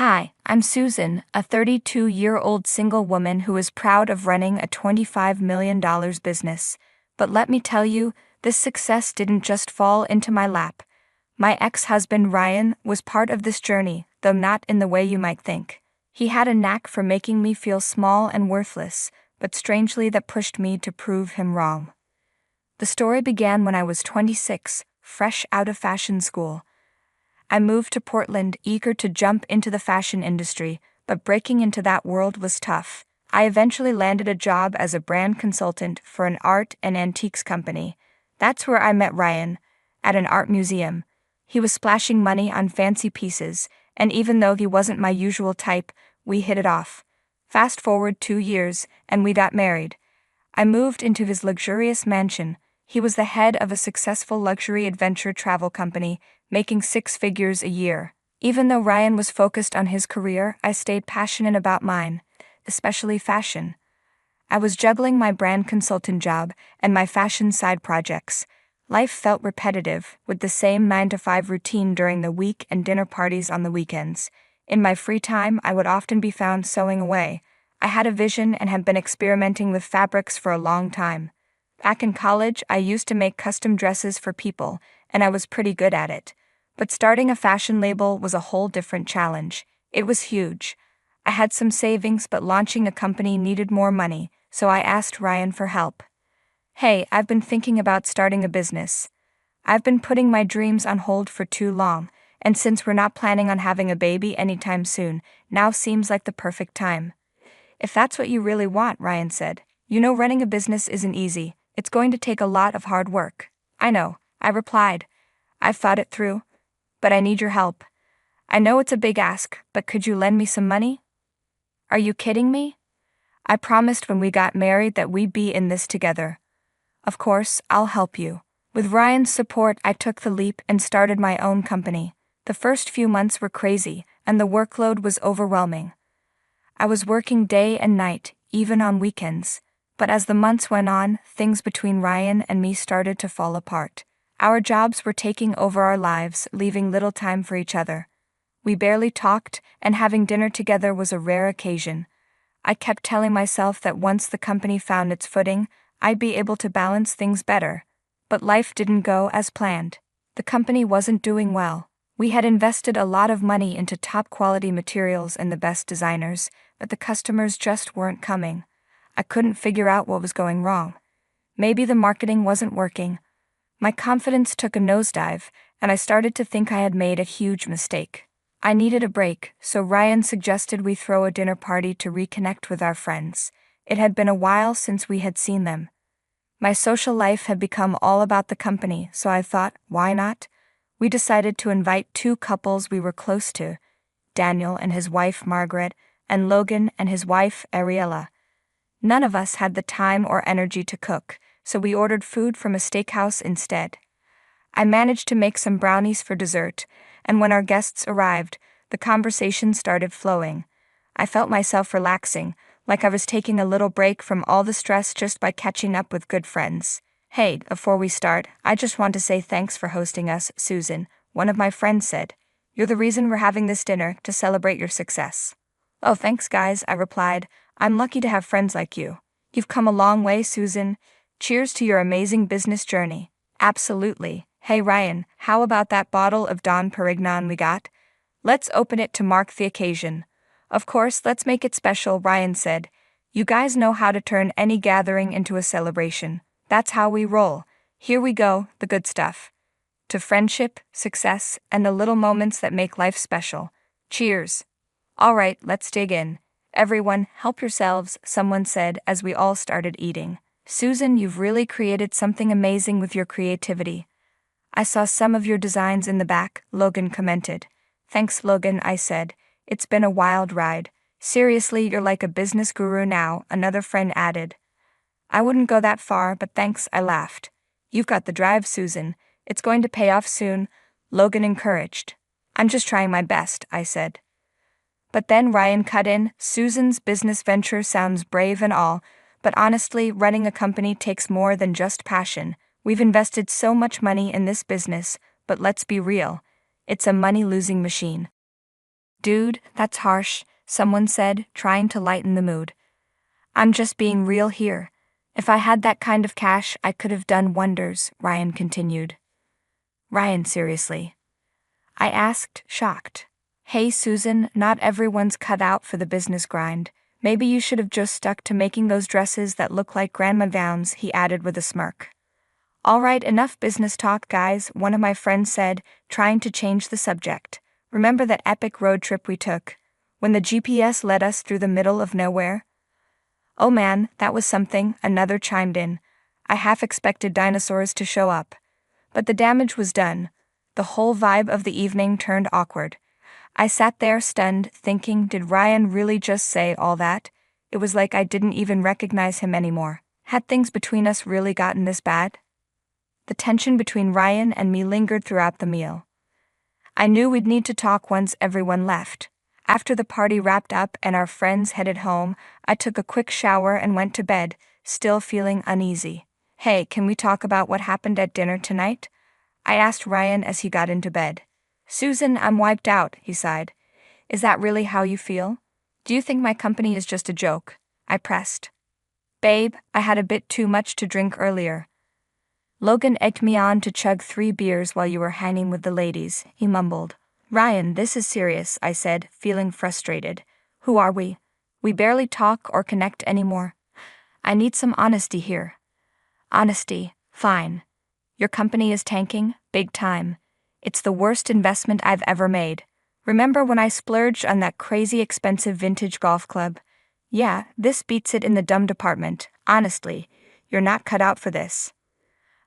Hi, I'm Susan, a 32-year-old single woman who is proud of running a $25 million business. But let me tell you, this success didn't just fall into my lap. My ex-husband Ryan was part of this journey, though not in the way you might think. He had a knack for making me feel small and worthless, but strangely that pushed me to prove him wrong. The story began when I was 26, fresh out of fashion school. I moved to Portland, eager to jump into the fashion industry, but breaking into that world was tough. I eventually landed a job as a brand consultant for an art and antiques company. That's where I met Ryan, at an art museum. He was splashing money on fancy pieces, and even though he wasn't my usual type, we hit it off. Fast forward 2 years, and we got married. I moved into his luxurious mansion. He was the head of a successful luxury adventure travel company, making 6 figures a year. Even though Ryan was focused on his career, I stayed passionate about mine, especially fashion. I was juggling my brand consultant job and my fashion side projects. Life felt repetitive, with the same 9-to-5 routine during the week and dinner parties on the weekends. In my free time, I would often be found sewing away. I had a vision and had been experimenting with fabrics for a long time. Back in college, I used to make custom dresses for people, and I was pretty good at it. But starting a fashion label was a whole different challenge. It was huge. I had some savings, but launching a company needed more money, so I asked Ryan for help. Hey, I've been thinking about starting a business. I've been putting my dreams on hold for too long, and since we're not planning on having a baby anytime soon, now seems like the perfect time. If that's what you really want, Ryan said. You know, running a business isn't easy. It's going to take a lot of hard work. I know, I replied. I've thought it through. But I need your help. I know it's a big ask, but could you lend me some money? Are you kidding me? I promised when we got married that we'd be in this together. Of course, I'll help you. With Ryan's support, I took the leap and started my own company. The first few months were crazy, and the workload was overwhelming. I was working day and night, even on weekends. But as the months went on, things between Ryan and me started to fall apart. Our jobs were taking over our lives, leaving little time for each other. We barely talked, and having dinner together was a rare occasion. I kept telling myself that once the company found its footing, I'd be able to balance things better. But life didn't go as planned. The company wasn't doing well. We had invested a lot of money into top-quality materials and the best designers, but the customers just weren't coming. I couldn't figure out what was going wrong. Maybe the marketing wasn't working. My confidence took a nosedive, and I started to think I had made a huge mistake. I needed a break, so Ryan suggested we throw a dinner party to reconnect with our friends. It had been a while since we had seen them. My social life had become all about the company, so I thought, why not? We decided to invite 2 couples we were close to, Daniel and his wife Margaret, and Logan and his wife Ariella. None of us had the time or energy to cook, so we ordered food from a steakhouse instead. I managed to make some brownies for dessert, and when our guests arrived, the conversation started flowing. I felt myself relaxing, like I was taking a little break from all the stress just by catching up with good friends. Hey, before we start, I just want to say thanks for hosting us, Susan, one of my friends said. You're the reason we're having this dinner, to celebrate your success. Oh, thanks guys, I replied. I'm lucky to have friends like you. You've come a long way, Susan. Cheers to your amazing business journey. Absolutely. Hey Ryan, how about that bottle of Dom Perignon we got? Let's open it to mark the occasion. Of course, let's make it special, Ryan said. You guys know how to turn any gathering into a celebration. That's how we roll. Here we go, the good stuff. To friendship, success, and the little moments that make life special. Cheers. All right, let's dig in. Everyone, help yourselves, someone said as we all started eating. Susan, you've really created something amazing with your creativity. I saw some of your designs in the back, Logan commented. Thanks, Logan, I said. It's been a wild ride. Seriously, you're like a business guru now, another friend added. I wouldn't go that far, but thanks, I laughed. You've got the drive, Susan. It's going to pay off soon, Logan encouraged. I'm just trying my best, I said. But then Ryan cut in. Susan's business venture sounds brave and all, but honestly, running a company takes more than just passion. We've invested so much money in this business, but let's be real. It's a money-losing machine. Dude, that's harsh, someone said, trying to lighten the mood. I'm just being real here. If I had that kind of cash, I could have done wonders, Ryan continued. Ryan, seriously? I asked, shocked. Hey Susan, not everyone's cut out for the business grind. Maybe you should have just stuck to making those dresses that look like grandma gowns, he added with a smirk. All right, enough business talk, guys, one of my friends said, trying to change the subject. Remember that epic road trip we took, when the GPS led us through the middle of nowhere? Oh man, that was something, another chimed in. I half expected dinosaurs to show up. But the damage was done. The whole vibe of the evening turned awkward. I sat there stunned, thinking, did Ryan really just say all that? It was like I didn't even recognize him anymore. Had things between us really gotten this bad? The tension between Ryan and me lingered throughout the meal. I knew we'd need to talk once everyone left. After the party wrapped up and our friends headed home, I took a quick shower and went to bed, still feeling uneasy. Hey, can we talk about what happened at dinner tonight? I asked Ryan as he got into bed. Susan, I'm wiped out, he sighed. Is that really how you feel? Do you think my company is just a joke? I pressed. Babe, I had a bit too much to drink earlier. Logan egged me on to chug 3 beers while you were hanging with the ladies, he mumbled. Ryan, this is serious, I said, feeling frustrated. Who are we? We barely talk or connect anymore. I need some honesty here. Honesty, fine. Your company is tanking, big time. It's the worst investment I've ever made. Remember when I splurged on that crazy expensive vintage golf club? Yeah, this beats it in the dumb department. Honestly, you're not cut out for this.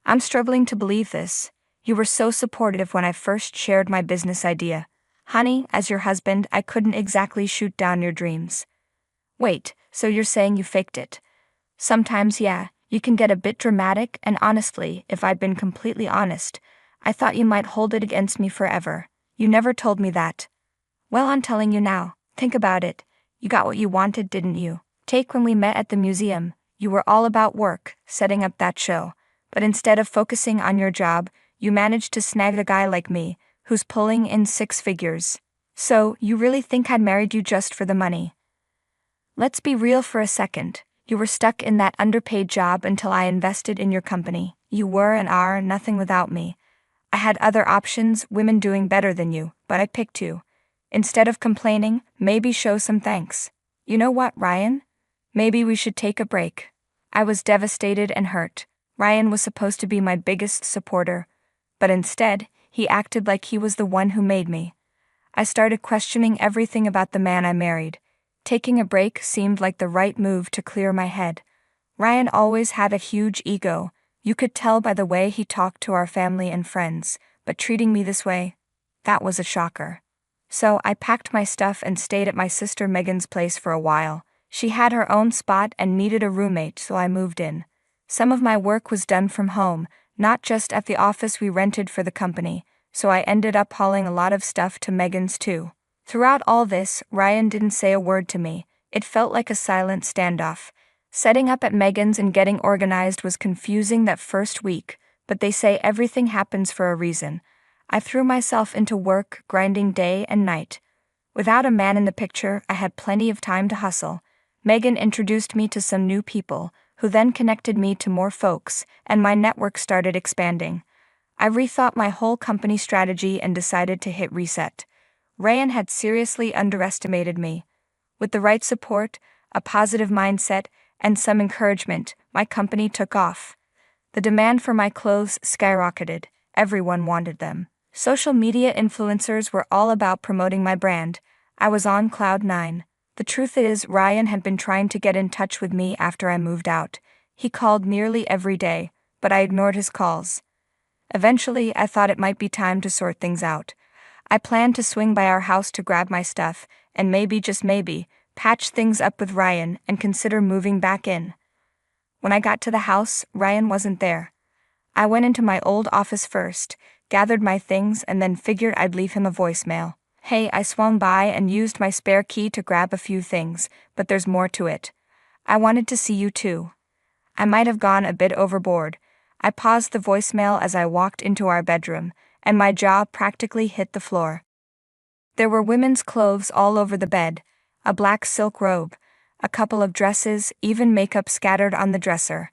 I'm struggling to believe this. You were so supportive when I first shared my business idea. Honey, as your husband, I couldn't exactly shoot down your dreams. Wait, so you're saying you faked it? Sometimes, yeah, you can get a bit dramatic, and honestly, if I'd been completely honest, I thought you might hold it against me forever. You never told me that. Well, I'm telling you now. Think about it. You got what you wanted, didn't you? Take when we met at the museum. You were all about work, setting up that show. But instead of focusing on your job, you managed to snag a guy like me, who's pulling in 6 figures. So, you really think I'd married you just for the money? Let's be real for a second. You were stuck in that underpaid job until I invested in your company. You were and are nothing without me. I had other options, women doing better than you, but I picked you. Instead of complaining, maybe show some thanks. You know what, Ryan? Maybe we should take a break. I was devastated and hurt. Ryan was supposed to be my biggest supporter, but instead, he acted like he was the one who made me. I started questioning everything about the man I married. Taking a break seemed like the right move to clear my head. Ryan always had a huge ego. You could tell by the way he talked to our family and friends, but treating me this way, that was a shocker. So I packed my stuff and stayed at my sister Megan's place for a while. She had her own spot and needed a roommate, so I moved in. Some of my work was done from home, not just at the office we rented for the company, so I ended up hauling a lot of stuff to Megan's too. Throughout all this, Ryan didn't say a word to me. It felt like a silent standoff. Setting up at Megan's and getting organized was confusing that first week, but they say everything happens for a reason. I threw myself into work, grinding day and night. Without a man in the picture, I had plenty of time to hustle. Megan introduced me to some new people, who then connected me to more folks, and my network started expanding. I rethought my whole company strategy and decided to hit reset. Ryan had seriously underestimated me. With the right support, a positive mindset, and some encouragement, my company took off. The demand for my clothes skyrocketed. Everyone wanted them. Social media influencers were all about promoting my brand. I was on cloud 9. The truth is, Ryan had been trying to get in touch with me after I moved out. He called nearly every day, but I ignored his calls. Eventually, I thought it might be time to sort things out. I planned to swing by our house to grab my stuff, and maybe, just maybe, patch things up with Ryan and consider moving back in. When I got to the house, Ryan wasn't there. I went into my old office first, gathered my things, and then figured I'd leave him a voicemail. Hey, I swung by and used my spare key to grab a few things, but there's more to it. I wanted to see you too. I might have gone a bit overboard. I paused the voicemail as I walked into our bedroom, and my jaw practically hit the floor. There were women's clothes all over the bed, a black silk robe, a couple of dresses, even makeup scattered on the dresser.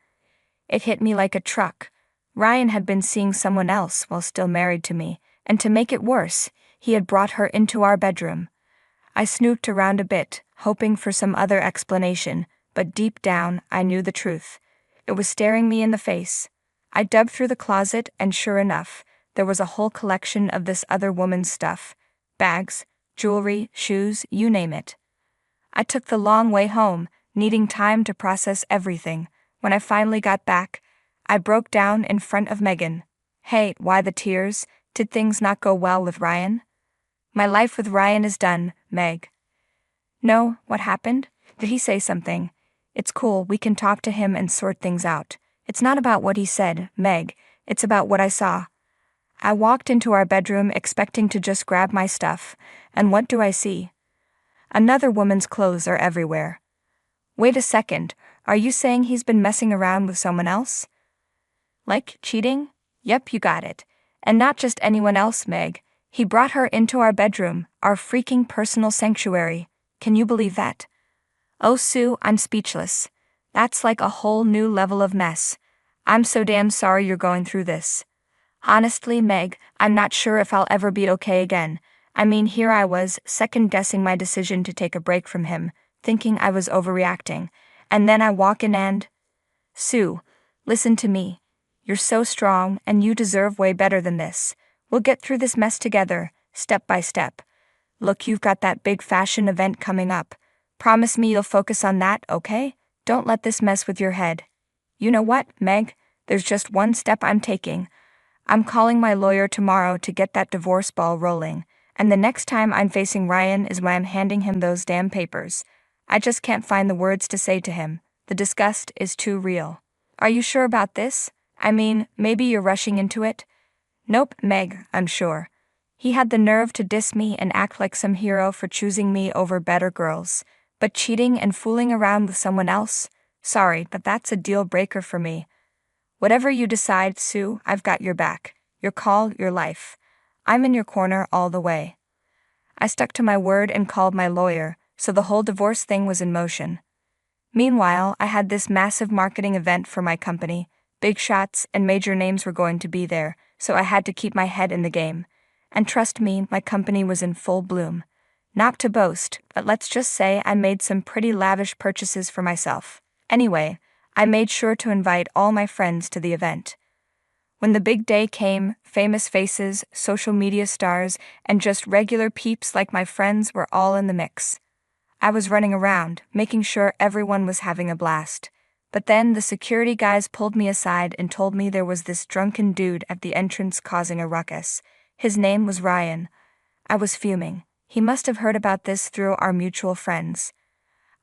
It hit me like a truck. Ryan had been seeing someone else while still married to me, and to make it worse, he had brought her into our bedroom. I snooped around a bit, hoping for some other explanation, but deep down, I knew the truth. It was staring me in the face. I dug through the closet, and sure enough, there was a whole collection of this other woman's stuff. Bags, jewelry, shoes, you name it. I took the long way home, needing time to process everything. When I finally got back, I broke down in front of Megan. Hey, why the tears? Did things not go well with Ryan? My life with Ryan is done, Meg. No, what happened? Did he say something? It's cool, we can talk to him and sort things out. It's not about what he said, Meg, it's about what I saw. I walked into our bedroom expecting to just grab my stuff, and what do I see? Another woman's clothes are everywhere. Wait a second, are you saying he's been messing around with someone else? Like cheating? Yep, you got it. And not just anyone else, Meg. He brought her into our bedroom, our freaking personal sanctuary. Can you believe that? Oh, Sue, I'm speechless. That's like a whole new level of mess. I'm so damn sorry you're going through this. Honestly, Meg, I'm not sure if I'll ever be okay again. I mean, here I was, second-guessing my decision to take a break from him, thinking I was overreacting, and then I walk in and… Sue, listen to me. You're so strong, and you deserve way better than this. We'll get through this mess together, step by step. Look, you've got that big fashion event coming up. Promise me you'll focus on that, okay? Don't let this mess with your head. You know what, Meg? There's just one step I'm taking. I'm calling my lawyer tomorrow to get that divorce ball rolling, and the next time I'm facing Ryan is when I'm handing him those damn papers. I just can't find the words to say to him. The disgust is too real. Are you sure about this? I mean, maybe you're rushing into it? Nope, Meg, I'm sure. He had the nerve to diss me and act like some hero for choosing me over better girls. But cheating and fooling around with someone else? Sorry, but that's a deal breaker for me. Whatever you decide, Sue, I've got your back. Your call, your life. I'm in your corner all the way. I stuck to my word and called my lawyer, so the whole divorce thing was in motion. Meanwhile, I had this massive marketing event for my company. Big shots and major names were going to be there, so I had to keep my head in the game. And trust me, my company was in full bloom. Not to boast, but let's just say I made some pretty lavish purchases for myself. Anyway, I made sure to invite all my friends to the event. When the big day came, famous faces, social media stars, and just regular peeps like my friends were all in the mix. I was running around, making sure everyone was having a blast. But then the security guys pulled me aside and told me there was this drunken dude at the entrance causing a ruckus. His name was Ryan. I was fuming. He must have heard about this through our mutual friends.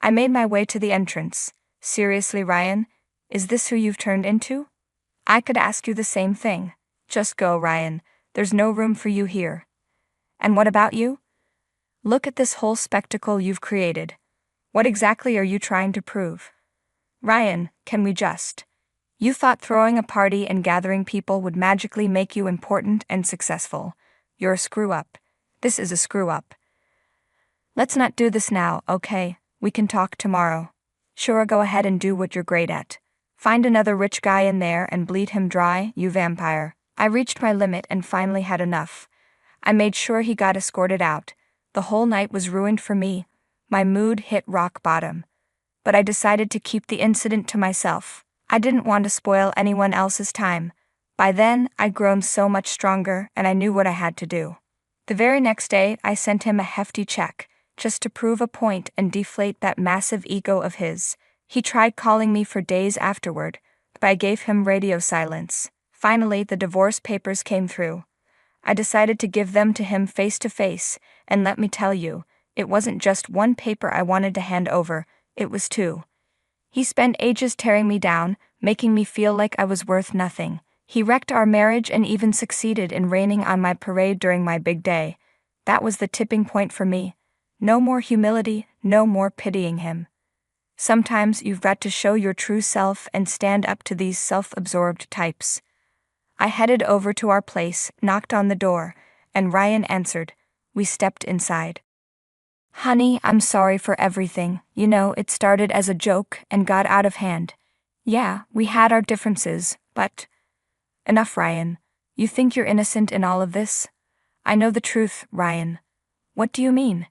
I made my way to the entrance. Seriously, Ryan? Is this who you've turned into? I could ask you the same thing. Just go, Ryan. There's no room for you here. And what about you? Look at this whole spectacle you've created. What exactly are you trying to prove? Ryan, can we just… You thought throwing a party and gathering people would magically make you important and successful. You're a screw-up. This is a screw-up. Let's not do this now, okay? We can talk tomorrow. Sure, go ahead and do what you're great at. Find another rich guy in there and bleed him dry, you vampire. I reached my limit and finally had enough. I made sure he got escorted out. The whole night was ruined for me. My mood hit rock bottom. But I decided to keep the incident to myself. I didn't want to spoil anyone else's time. By then, I'd grown so much stronger and I knew what I had to do. The very next day, I sent him a hefty check, just to prove a point and deflate that massive ego of his. He tried calling me for days afterward, but I gave him radio silence. Finally, the divorce papers came through. I decided to give them to him face to face, and let me tell you, it wasn't just one paper I wanted to hand over, it was two. He spent ages tearing me down, making me feel like I was worth nothing. He wrecked our marriage and even succeeded in raining on my parade during my big day. That was the tipping point for me. No more humility, no more pitying him. Sometimes you've got to show your true self and stand up to these self-absorbed types. I headed over to our place, knocked on the door, and Ryan answered. We stepped inside. Honey, I'm sorry for everything. You know, it started as a joke and got out of hand. Yeah, we had our differences, but... Enough, Ryan. You think you're innocent in all of this? I know the truth, Ryan. What do you mean?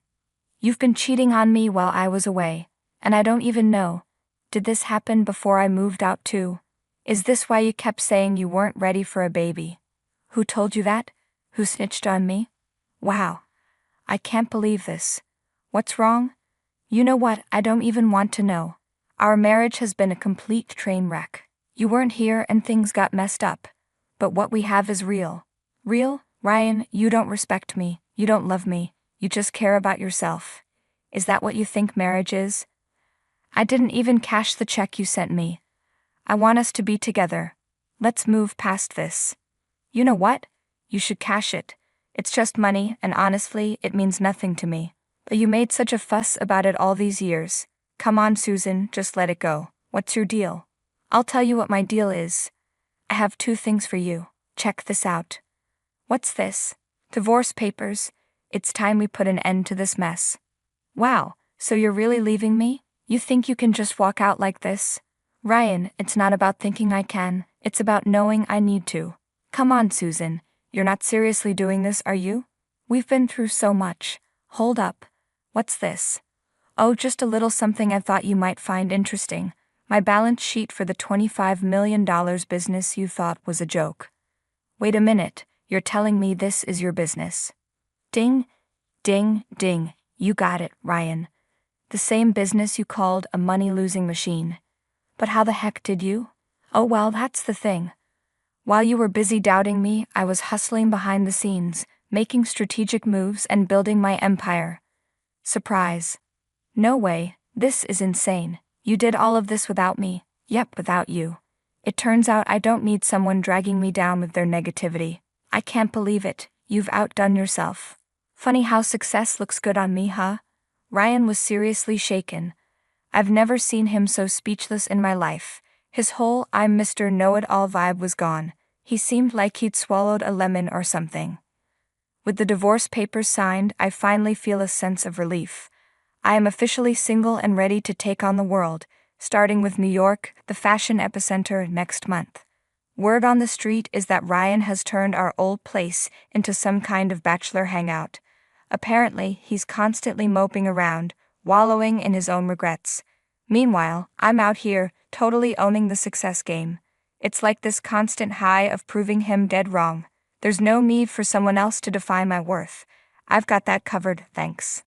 You've been cheating on me while I was away, and I don't even know. Did this happen before I moved out too? Is this why you kept saying you weren't ready for a baby? Who told you that? Who snitched on me? Wow. I can't believe this. What's wrong? You know what, I don't even want to know. Our marriage has been a complete train wreck. You weren't here and things got messed up. But what we have is real. Real? Ryan, you don't respect me. You don't love me. You just care about yourself. Is that what you think marriage is? I didn't even cash the check you sent me. I want us to be together. Let's move past this. You know what? You should cash it. It's just money, and honestly, it means nothing to me. But you made such a fuss about it all these years. Come on, Susan, just let it go. What's your deal? I'll tell you what my deal is. I have 2 things for you. Check this out. What's this? Divorce papers. It's time we put an end to this mess. Wow, so you're really leaving me? You think you can just walk out like this? Ryan, it's not about thinking I can, it's about knowing I need to. Come on, Susan. You're not seriously doing this, are you? We've been through so much. Hold up. What's this? Oh, just a little something I thought you might find interesting. My balance sheet for the $25 million business you thought was a joke. Wait a minute, you're telling me this is your business? Ding, ding, ding, you got it, Ryan. The same business you called a money-losing machine. But how the heck did you? Oh well, that's the thing. While you were busy doubting me, I was hustling behind the scenes, making strategic moves and building my empire. Surprise. No way, this is insane. You did all of this without me. Yep, without you. It turns out I don't need someone dragging me down with their negativity. I can't believe it, you've outdone yourself. Funny how success looks good on me, huh? Ryan was seriously shaken. I've never seen him so speechless in my life. His whole I'm Mr. Know-It-All vibe was gone. He seemed like he'd swallowed a lemon or something. With the divorce papers signed, I finally feel a sense of relief. I am officially single and ready to take on the world, starting with New York, the fashion epicenter, next month. Word on the street is that Ryan has turned our old place into some kind of bachelor hangout. Apparently, he's constantly moping around, wallowing in his own regrets. Meanwhile, I'm out here, totally owning the success game. It's like this constant high of proving him dead wrong. There's no need for someone else to define my worth. I've got that covered, thanks.